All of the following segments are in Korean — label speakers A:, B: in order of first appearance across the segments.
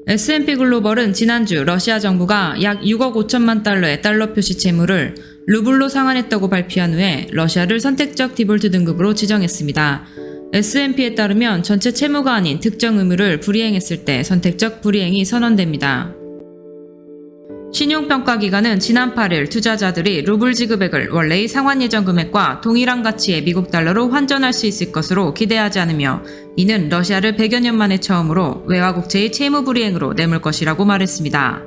A: S&P 글로벌은 지난주 러시아 정부가 약 6억 5천만 달러의 달러 표시 채무를 루블로 상환했다고 발표한 후에 러시아를 선택적 디폴트 등급으로 지정했습니다. S&P에 따르면 전체 채무가 아닌 특정 의무를 불이행했을 때 선택적 불이행이 선언됩니다. 신용평가기관은 지난 8일 투자자들이 루블 지급액을 원래의 상환 예정 금액과 동일한 가치의 미국 달러로 환전할 수 있을 것으로 기대하지 않으며 이는 러시아를 100여 년 만에 처음으로 외화 국채의 채무 불이행으로 내몰 것이라고 말했습니다.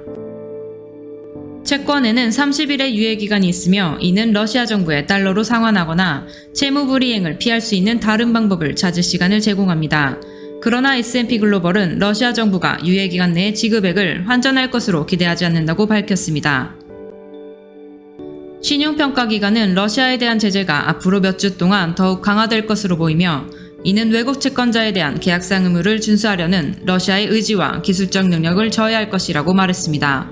A: 채권에는 30일의 유예기간이 있으며 이는 러시아 정부에 달러로 상환하거나 채무 불이행을 피할 수 있는 다른 방법을 찾을 시간을 제공합니다. 그러나 S&P 글로벌은 러시아 정부가 유예기간 내에 지급액을 환전할 것으로 기대하지 않는다고 밝혔습니다. 신용평가기관은 러시아에 대한 제재가 앞으로 몇 주 동안 더욱 강화될 것으로 보이며 이는 외국 채권자에 대한 계약상 의무를 준수하려는 러시아의 의지와 기술적 능력을 저해할 것이라고 말했습니다.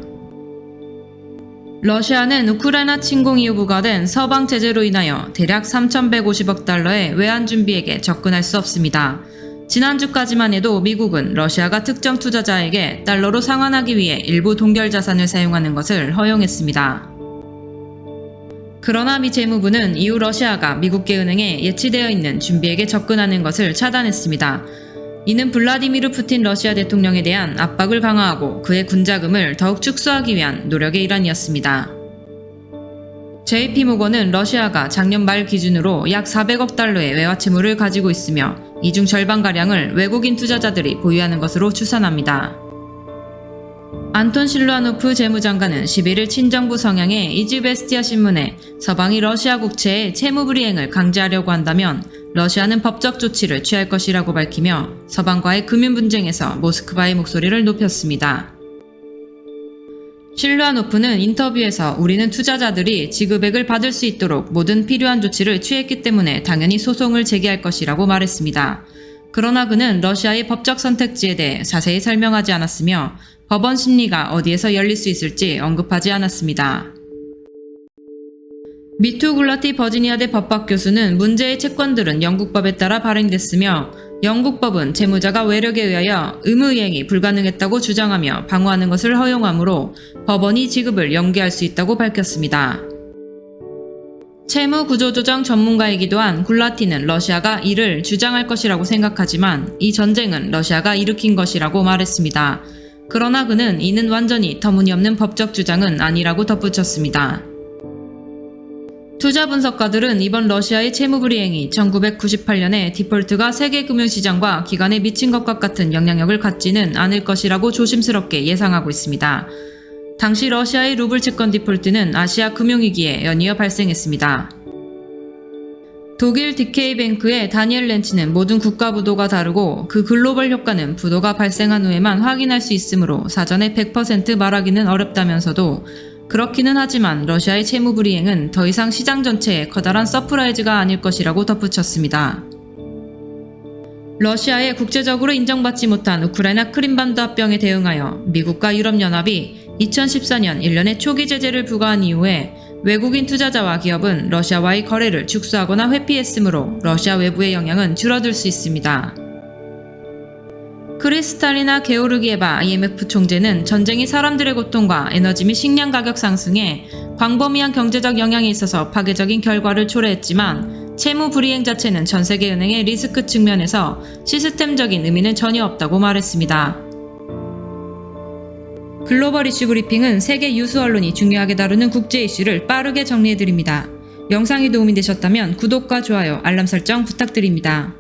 A: 러시아는 우크라이나 침공 이후 부과된 서방 제재로 인하여 대략 3,150억 달러의 외환 준비액에 접근할 수 없습니다. 지난주까지만 해도 미국은 러시아가 특정 투자자에게 달러로 상환하기 위해 일부 동결 자산을 사용하는 것을 허용했습니다. 그러나 미 재무부는 이후 러시아가 미국계 은행에 예치되어 있는 준비액에 접근하는 것을 차단했습니다. 이는 블라디미르 푸틴 러시아 대통령에 대한 압박을 강화하고 그의 군자금을 더욱 축소하기 위한 노력의 일환이었습니다. JP모건은 러시아가 작년 말 기준으로 약 400억 달러의 외화 채무를 가지고 있으며 이 중 절반가량을 외국인 투자자들이 보유하는 것으로 추산합니다. 안톤 실루아노프 재무장관은 11일 친정부 성향의 이즈베스티아 신문에 서방이 러시아 국채의 채무 불이행을 강제하려고 한다면 러시아는 법적 조치를 취할 것이라고 밝히며 서방과의 금융 분쟁에서 모스크바의 목소리를 높였습니다. 실루아노프는 인터뷰에서 우리는 투자자들이 지급액을 받을 수 있도록 모든 필요한 조치를 취했기 때문에 당연히 소송을 제기할 것이라고 말했습니다. 그러나 그는 러시아의 법적 선택지에 대해 자세히 설명하지 않았으며 법원 심리가 어디에서 열릴 수 있을지 언급하지 않았습니다. 미투 굴라티 버지니아대 법학 교수는 문제의 채권들은 영국법에 따라 발행됐으며 영국법은 채무자가 외력에 의하여 의무이행이 불가능했다고 주장하며 방어하는 것을 허용하므로 법원이 지급을 연기할 수 있다고 밝혔습니다. 채무 구조조정 전문가이기도 한 굴라티는 러시아가 이를 주장할 것이라고 생각하지만 이 전쟁은 러시아가 일으킨 것이라고 말했습니다. 그러나 그는 이는 완전히 터무니없는 법적 주장은 아니라고 덧붙였습니다. 투자 분석가들은 이번 러시아의 채무 불이행이 1998년에 디폴트가 세계 금융시장과 기관에 미친 것과 같은 영향력을 갖지는 않을 것이라고 조심스럽게 예상하고 있습니다. 당시 러시아의 루블 채권 디폴트는 아시아 금융위기에 연이어 발생했습니다. 독일 DK뱅크의 다니엘 렌치는 모든 국가 부도가 다르고 그 글로벌 효과는 부도가 발생한 후에만 확인할 수 있으므로 사전에 100% 말하기는 어렵다면서도 그렇기는 하지만 러시아의 채무 불이행은 더 이상 시장 전체에 커다란 서프라이즈가 아닐 것이라고 덧붙였습니다. 러시아의 국제적으로 인정받지 못한 우크라이나 크림반도 합병에 대응하여 미국과 유럽연합이 2014년 1년의 초기 제재를 부과한 이후에 외국인 투자자와 기업은 러시아와의 거래를 축소하거나 회피했으므로 러시아 외부의 영향은 줄어들 수 있습니다. 크리스탈리나 게오르기에바 IMF 총재는 전쟁이 사람들의 고통과 에너지 및 식량 가격 상승에 광범위한 경제적 영향이 있어서 파괴적인 결과를 초래했지만 채무 불이행 자체는 전 세계 은행의 리스크 측면에서 시스템적인 의미는 전혀 없다고 말했습니다. 글로벌 이슈 브리핑은 세계 유수 언론이 중요하게 다루는 국제 이슈를 빠르게 정리해드립니다. 영상이 도움이 되셨다면 구독과 좋아요, 알람 설정 부탁드립니다.